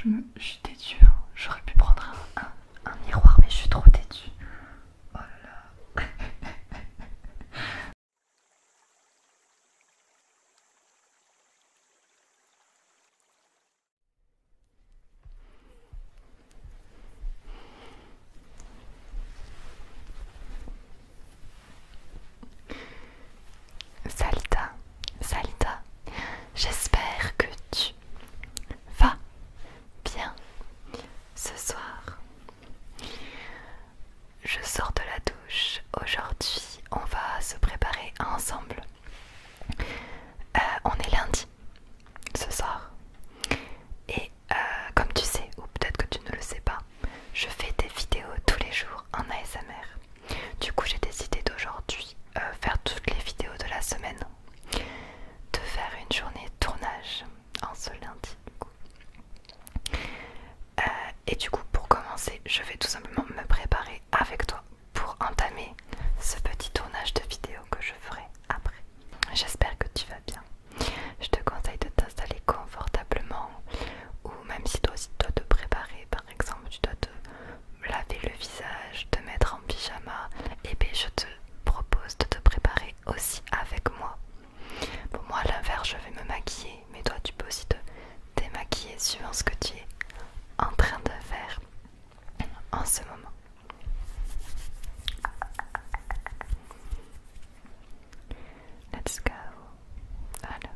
Je suis têtue, hein. J'aurais pu prendre un miroir, mais je suis trop têtue. Oh là là. Salta, Salta, j'espère que tu vas bien ce soir. Je sors de la douche. Aujourd'hui, on va se préparer ensemble. On est lundi ce soir. Et comme tu sais, ou peut-être que tu ne le sais pas, je fais des vidéos tous les jours en ASMR. Du coup, j'ai décidé d'aujourd'hui faire toutes les vidéos de la semaine, de faire une journée de tournage en ce lundi. Et du coup, pour commencer, je vais tout simplement me préparer avec toi pour entamer ce petit tournage de vidéo que je ferai après. J'espère que tu vas bien. Je te conseille de t'installer confortablement, ou même si toi aussi tu dois te préparer, par exemple tu dois te laver le visage, te mettre en pyjama, et bien je te propose de te préparer aussi avec moi. Pour moi à l'inverse, je vais me maquiller, mais toi tu peux aussi te démaquiller suivant ce que tu es en train de faire en ce moment. Let's go. Alors.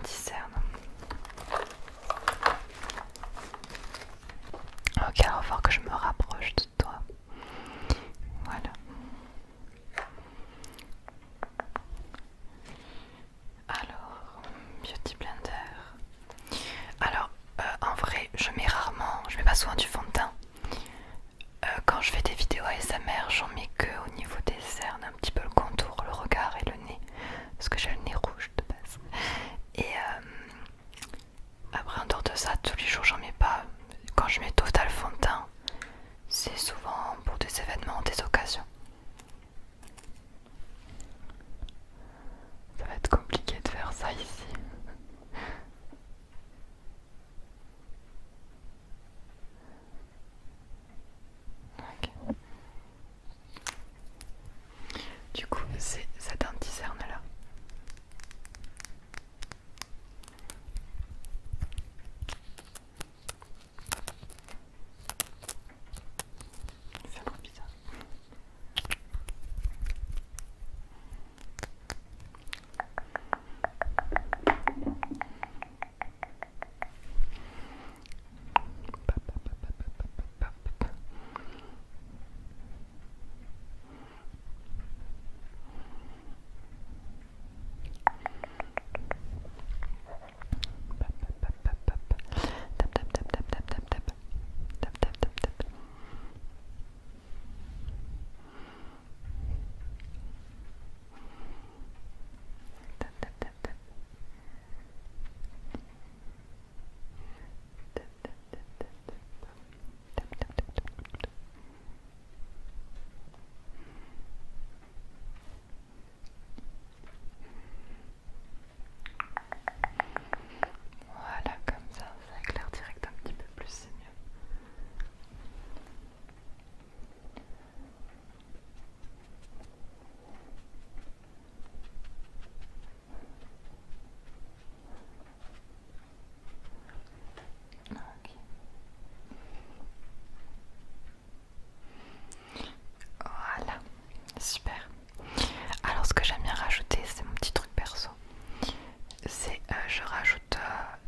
cerne. Ok, alors il va falloir que je me rapproche de toi. Voilà. Alors, Beauty Blender. Alors, en vrai, je mets pas souvent du fond de teint. Quand je fais des vidéos ASMR, j'en mets que au niveau des cernes, un petit peu le contour, le regard et le nez. Parce que j'ai le nez rouge de base. Et après, en dehors de ça, tous les jours, j'en mets pas. Quand je mets total fond de teint, c'est souvent pour des événements, des occasions. Ça va être compliqué de faire ça ici. Ok. Du coup, c'est cette anti-cerne là. Il fait un bruit bizarre. Voilà, comme ça éclaire direct un petit peu plus, c'est mieux. Ok. Voilà, super. Alors ce que j'aime bien rajouter, c'est mon petit truc perso. C'est je rajoute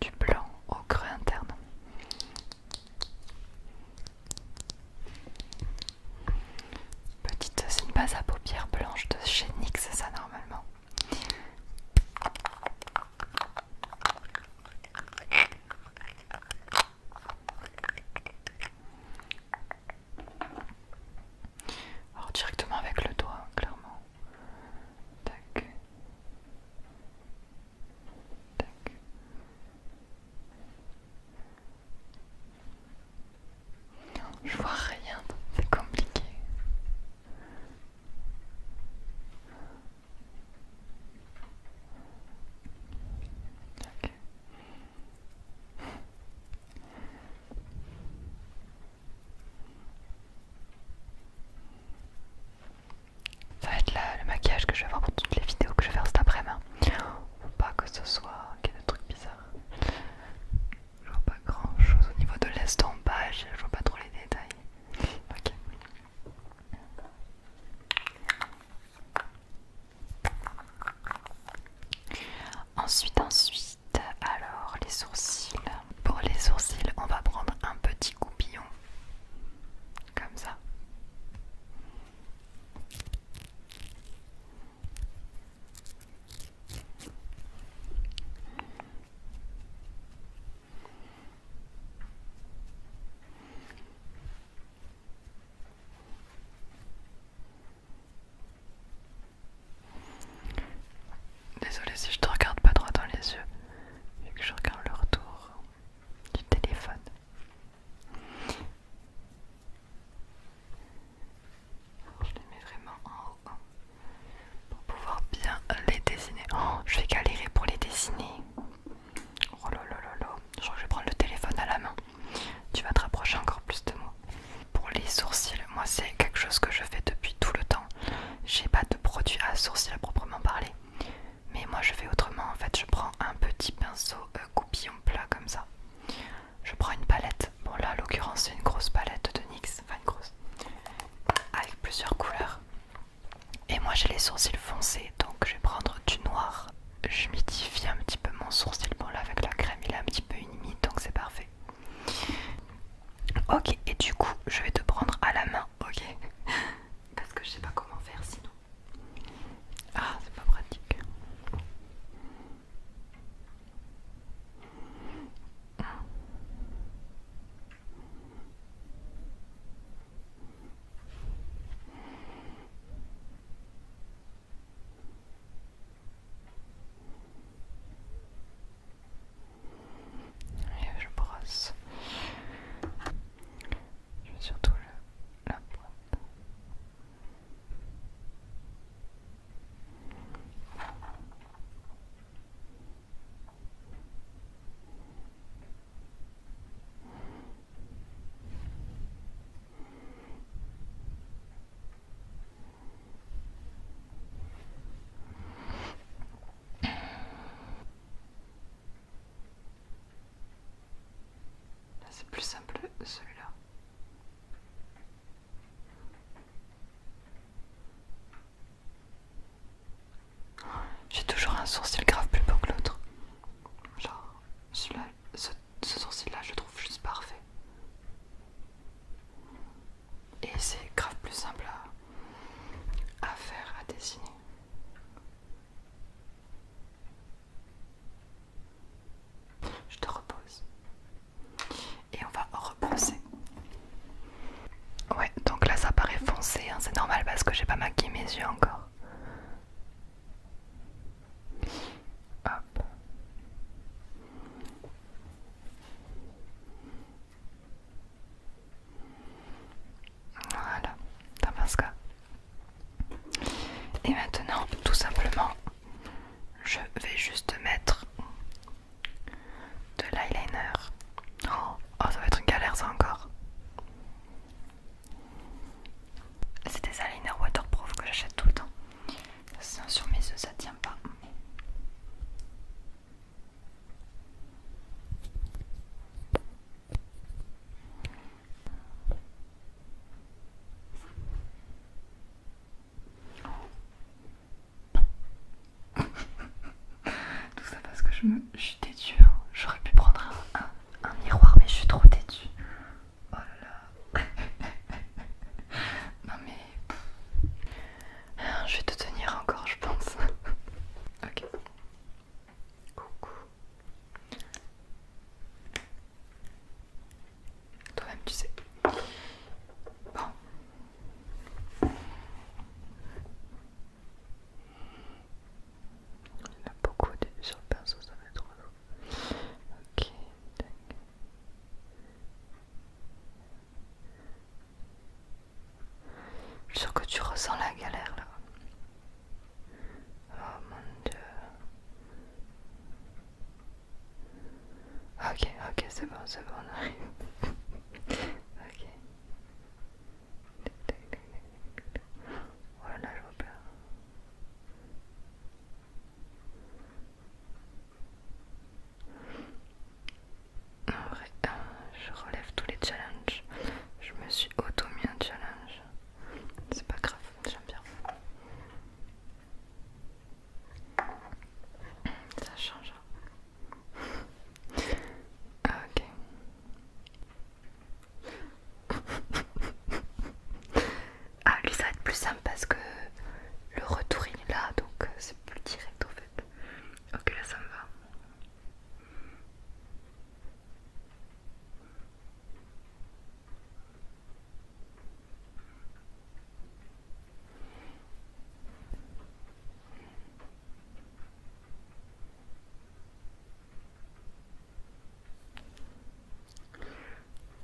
du blanc au creux interne. Petite, c'est une base à paupières blanche de chez NYX, ça normalement. Alors directement avec le doigt, clairement. Tac. Tac. Je vois rien, c'est compliqué. Ok. Ça va être le maquillage que je vais avoir pour toutes les vidéos que je vais faire cet après-midi. Faut pas que ce soit qu'il y ait des trucs bizarres. Je vois pas grand chose au niveau de l'estompage, je vois pas trop les détails. Ok. Ensuite, alors les sourcils. Pour les sourcils, on va prendre un petit coupillon. Comme ça. Désolée si je te regarde pas droit dans les yeux. celui-là. J'ai toujours un sourcil grave plus beau que l'autre. Genre, celui-là, ce sourcil-là, je le trouve juste parfait. Et c'est grave plus simple à faire, à dessiner. Je te repose. Et on va rebrosser. Ouais, donc là ça paraît foncé, hein, c'est normal parce que j'ai pas maquillé mes yeux encore. Hop. Voilà, Tabasco. Et maintenant, tout simplement, je vais juste mettre de l'eyeliner. Oh, ça va être une galère ça encore. C'est des eyeliners waterproof que j'achète tout le temps. Sur mes yeux ça tient pas. Tout ça parce que je suis têtue, hein. J'aurais pu prendre un miroir mais je suis trop têtue. Oh là là. Non mais je vais te tenir encore je pense. Ok. Coucou. Toi-même tu sais. Bon. Il y en a beaucoup sur le pinceau, ça va être trop lourd. Ok. Je suis sûre que tu ressens la galère là. Oh mon dieu. Ok, c'est bon, on arrive. Ok. Voilà, je vois pas. En vrai, je relève tous les challenges. Je me suis auto-mis un challenge. C'est pas grave, j'aime bien. Ça change. Ok. Ah, lui ça va être plus simple parce que le retour il est là, donc c'est plus direct en fait. Ok, là ça me va.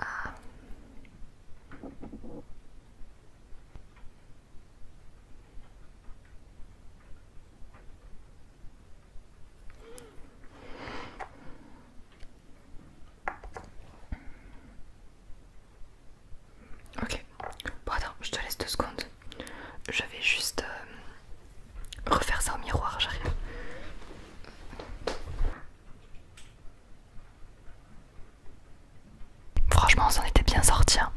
Ah. Ok, bon attends, je te laisse 2 secondes. Je vais juste refaire ça au miroir, j'arrive. Franchement, on s'en était bien sorti, hein.